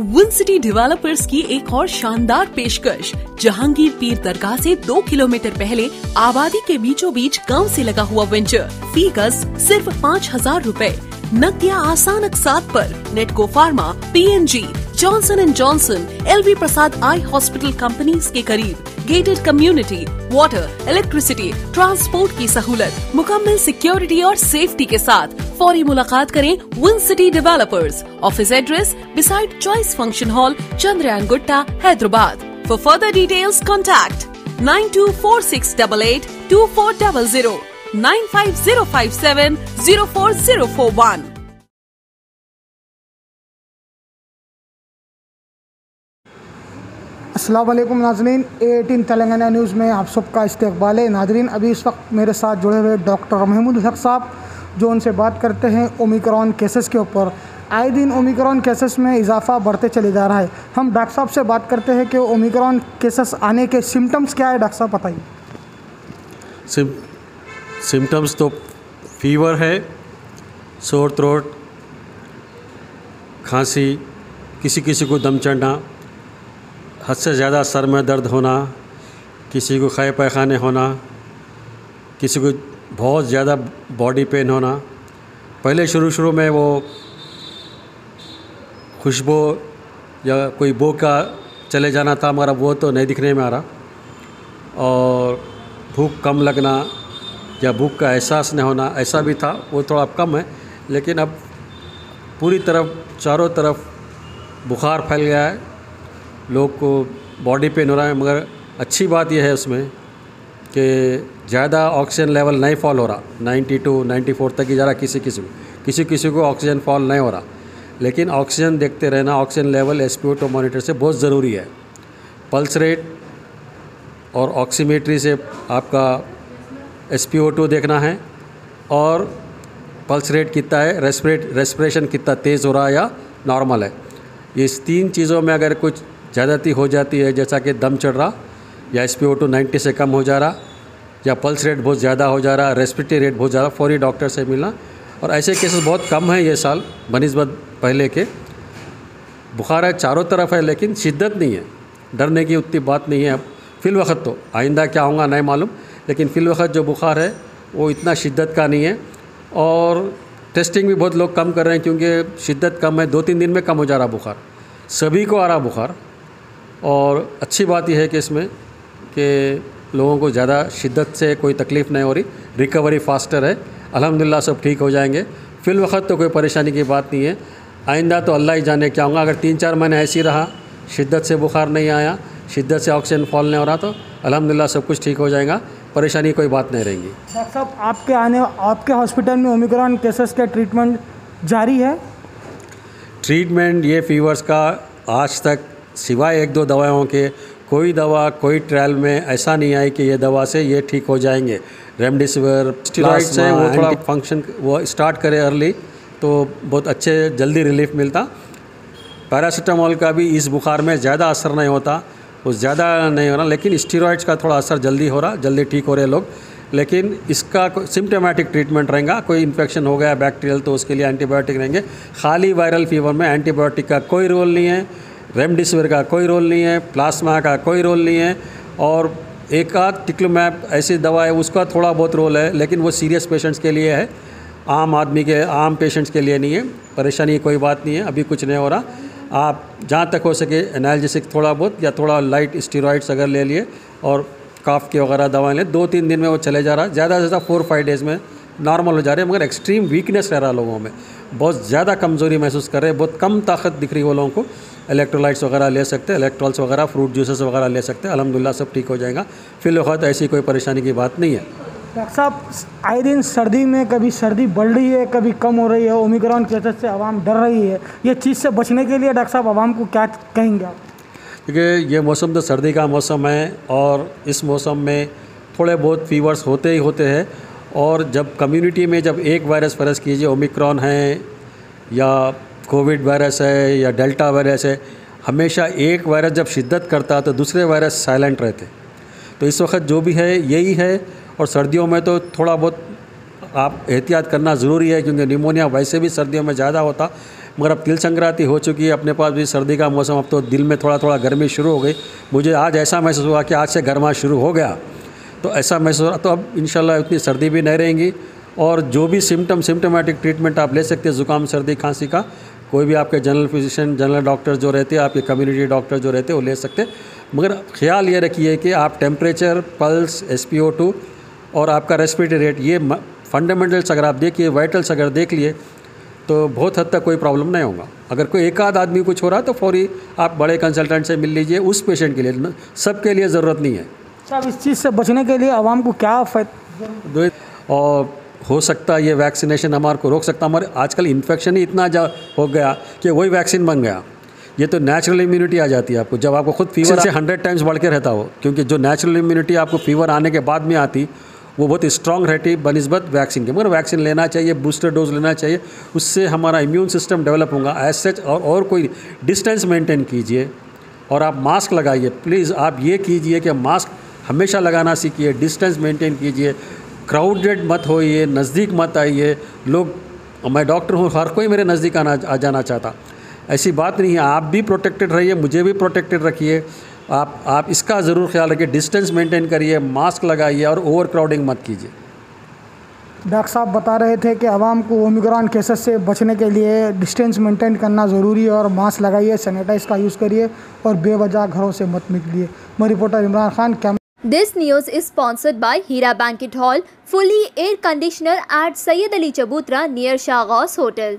Win city developers की एक और शानदार पेशकश। जहांगीर पीर दरगाह से 2 किलोमीटर पहले आबादी के बीचों बीच गांव से लगा हुआ वेंचर। फी गज सिर्फ 5,000 रुपए। नकदिया आसान अकसात पर। Natco pharma, PNG, Johnson and Johnson, LV Prasad eye hospital companies के करीब। Gated community, water, electricity, transport की सहूलत, मुकम्मल सिक्योरिटी और सेफ्टी के साथ। फौरी मुलाकात करें win city developers. Office address beside choice function hall, Chandrayaan Gutta, Hyderabad. For further details contact 9246882400, 9505704041। अस्सलाम वालेकुम नाजरीन, A18 तेलंगाना न्यूज़ में आप सबका इस्तकबाल है। नाजरीन, अभी इस वक्त मेरे साथ जुड़े हुए डॉक्टर महमूद हक साहब, जो उनसे बात करते हैं ओमिक्रॉन केसेस के ऊपर। आए दिन ओमिक्रॉन केसेस में इजाफा बढ़ते चले जा रहा है। हम डॉक्टर साहब से बात करते हैं कि ओमिक्रॉन केसेस आने के सिम्टम्स क्या है। डॉक्टर साहब बताइए। सिम्टम्स तो फीवर है, सोर थ्रोट, खांसी, किसी किसी को दम चढ़ना, हद से ज़्यादा सर में दर्द होना, किसी को ख़य पैखाने होना, किसी को बहुत ज़्यादा बॉडी पेन होना। पहले शुरू में वो खुशबू या कोई बो का चले जाना था, मगर वो तो नहीं दिखने में आ रहा। और भूख कम लगना या भूख का एहसास नहीं होना, ऐसा भी था, वो थोड़ा कम है। लेकिन अब पूरी तरफ चारों तरफ बुखार फैल गया है, लोग को बॉडी पेन हो रहा है। मगर अच्छी बात यह है उसमें कि ज़्यादा ऑक्सीजन लेवल नहीं फॉल हो रहा, 92, 94 तक ही जा रहा। किसी को ऑक्सीजन फॉल नहीं हो रहा। लेकिन ऑक्सीजन देखते रहना, ऑक्सीजन लेवल SpO2 मॉनिटर से बहुत ज़रूरी है। पल्स रेट और ऑक्सीमेट्री से आपका SpO2 देखना है, और पल्स रेट कितना है, रेस्पिरेशन कितना तेज़ हो रहा है या नॉर्मल है। ये इस 3 चीज़ों में अगर कुछ ज़्यादती हो जाती है, जैसा कि दम चढ़ रहा या SpO2 90 से कम हो जा रहा, या पल्स रेट बहुत ज़्यादा हो जा रहा, रेस्पिरेटरी रेट बहुत ज़्यादा, फौरी डॉक्टर से मिलना। और ऐसे केसेस बहुत कम हैं ये साल बनिस्बत पहले के। बुखार है, चारों तरफ है, लेकिन शिद्दत नहीं है। डरने की उतनी बात नहीं है अब फ़िलवक्त। तो आइंदा क्या होगा नहीं मालूम, लेकिन फ़िलवक्त जो बुखार है वो इतना शिद्दत का नहीं है। और टेस्टिंग भी बहुत लोग कम कर रहे हैं, क्योंकि शिद्दत कम है, 2-3 दिन में कम हो जा रहा बुखार। सभी को आ रहा बुखार। और अच्छी बात यह है कि इसमें कि लोगों को ज़्यादा शिद्दत से कोई तकलीफ़ नहीं हो रही, रिकवरी फास्टर है। अल्हम्दुलिल्लाह सब ठीक हो जाएंगे। फ़िलवक्त तो कोई परेशानी की बात नहीं है। आइंदा तो अल्लाह ही जाने क्या होगा। अगर 3-4 महीने ऐसे रहा, शिद्दत से बुखार नहीं आया, शिद्दत से ऑक्सीजन फॉल नहीं हो रहा, तो अल्हम्दुलिल्लाह सब कुछ ठीक हो जाएगा, परेशानी कोई बात नहीं रहेगी। डॉक्टर साहब, आपके हॉस्पिटल में ओमिक्रॉन केसेस का ट्रीटमेंट जारी है? ट्रीटमेंट ये फीवर्स का आज तक सिवाय 1-2 दवाओं के कोई दवा, कोई ट्रायल में ऐसा नहीं आई कि ये दवा से ये ठीक हो जाएंगे। रेमडेसिविर, स्टेरॉइड से वो थोड़ा फंक्शन वो स्टार्ट करे अर्ली, तो बहुत अच्छे जल्दी रिलीफ मिलता। पैरासीटामोल का भी इस बुखार में ज़्यादा असर नहीं होता, वो ज़्यादा नहीं हो रहा, लेकिन स्टेरॉइड्स का थोड़ा असर जल्दी हो रहा, जल्दी ठीक हो रहे लोग। लेकिन इसका सिम्टोमेटिक ट्रीटमेंट रहेगा। कोई इन्फेक्शन हो गया बैक्टीरियल तो उसके लिए एंटीबायोटिक रहेंगे। खाली वायरल फीवर में एंटीबायोटिक का कोई रोल नहीं है, रेमडेसिविर का कोई रोल नहीं है, प्लाज्मा का कोई रोल नहीं है। और एक आध टिक्लोमैप ऐसी दवा है, उसका थोड़ा बहुत रोल है, लेकिन वो सीरियस पेशेंट्स के लिए है, आम आदमी के, आम पेशेंट्स के लिए नहीं है। परेशानी की कोई बात नहीं है, अभी कुछ नहीं हो रहा। आप जहाँ तक हो सके एनाल्जेसिक थोड़ा बहुत या थोड़ा लाइट स्टेरॉइड्स अगर ले लिए और काफ के वगैरह दवाएं लें, 2-3 दिन में वो चले जा रहा है। ज़्यादा से ज़्यादा 4-5 डेज़ में नॉर्मल हो जा रहे हैं। मगर एक्सट्रीम वीकनेस रह रहा लोगों में, बहुत ज़्यादा कमज़ोरी महसूस कर रहे हैं, बहुत कम ताकत दिख रही है वो लोगों को। इलेक्ट्रोलाइट्स वगैरह ले सकते हैं, इलेक्ट्रॉल्स वगैरह, फ्रूट जूसेस वगैरह ले सकते हैं। अल्हम्दुलिल्लाह सब ठीक हो जाएगा। फ़िलवक्त ऐसी कोई परेशानी की बात नहीं है। डॉक्टर साहब, आए दिन सर्दी में कभी सर्दी बढ़ रही है, कभी कम हो रही है। ओमिक्रॉन केसेस से आवाम डर रही है। ये चीज़ से बचने के लिए डॉक्टर साहब आवाम को क्या कहेंगे आप? क्योंकि ये मौसम तो सर्दी का मौसम है, और इस मौसम में थोड़े बहुत फीवर्स होते ही होते हैं। और जब कम्युनिटी में जब एक वायरस, फ़र्ज़ कीजिए ओमिक्रॉन है या कोविड वायरस है या डेल्टा वायरस है, हमेशा एक वायरस जब शिद्दत करता है तो दूसरे वायरस साइलेंट रहते। तो इस वक्त जो भी है यही है। और सर्दियों में तो थोड़ा बहुत आप एहतियात करना ज़रूरी है, क्योंकि निमोनिया वैसे भी सर्दियों में ज़्यादा होता। मगर अब तिल संक्रांति हो चुकी है, अपने पास भी सर्दी का मौसम, अब तो दिल में थोड़ा थोड़ा गर्मी शुरू हो गई। मुझे आज ऐसा महसूस हुआ कि आज से गर्मा शुरू हो गया, तो ऐसा महसूस हो रहा। तो अब इंशाल्लाह इतनी सर्दी भी नहीं रहेंगी, और जो भी सिम्टोमेटिक ट्रीटमेंट आप ले सकते हैं ज़ुकाम सर्दी खांसी का, कोई भी आपके जनरल फिजिशियन जनरल डॉक्टर जो रहते हैं, आपके कम्युनिटी डॉक्टर जो रहते हैं वो ले सकते हैं। मगर ख्याल ये रखिए कि आप टेम्परेचर, पल्स, SpO2 और आपका रेस्पिरेटरी रेट, ये फंडामेंटल्स अगर आप देखिए, वाइटल्स अगर देख लिए, तो बहुत हद तक कोई प्रॉब्लम नहीं होगा। अगर कोई एक आध आदमी कुछ हो रहा तो फौरी आप बड़े कंसल्टेंट से मिल लीजिए, उस पेशेंट के लिए, सबके लिए ज़रूरत नहीं है। अब इस चीज़ से बचने के लिए आवाम को क्या और हो सकता है ये वैक्सीनेशन हमारे को रोक सकता। हमारे आजकल इन्फेक्शन ही इतना हो गया कि वही वैक्सीन बन गया। ये तो नेचुरल इम्यूनिटी आ जाती है आपको, जब आपको खुद फीवर से 100 टाइम्स बढ़ के रहता हो, क्योंकि जो नेचुरल इम्यूनिटी आपको फीवर आने के बाद में आती, वो बहुत स्ट्रॉन्ग रहती बनिस्बत वैक्सीन के। मगर वैक्सीन लेना चाहिए, बूस्टर डोज लेना चाहिए, उससे हमारा इम्यून सिस्टम डेवलप होगा एज सच। और कोई डिस्टेंस मेंटेन कीजिए, और आप मास्क लगाइए। प्लीज़ आप ये कीजिए कि मास्क हमेशा लगाना सीखिए, डिस्टेंस मेंटेन कीजिए, क्राउडेड मत होइए, नज़दीक मत आइए। लोग, मैं डॉक्टर हूँ, हर कोई मेरे नज़दीक आ जाना चाहता, ऐसी बात नहीं है। आप भी प्रोटेक्टेड रहिए, मुझे भी प्रोटेक्टेड रखिए। आप इसका ज़रूर ख्याल रखिए, डिस्टेंस मेंटेन करिए, मास्क लगाइए और ओवर क्राउडिंग मत कीजिए। डॉक्टर साहब बता रहे थे कि आवाम को ओमिक्रॉन केसेस से बचने के लिए डिस्टेंस मेंटेन करना ज़रूरी है, और मास्क लगाइए, सैनिटाइज का यूज़ करिए, और बेवजह घरों से मत निकलिए। मैं reporter Imran Khan. This news is sponsored by Hira Banquet Hall, fully air conditioner at Sayyid Ali Chabutra near Shah Ghaus Hotel.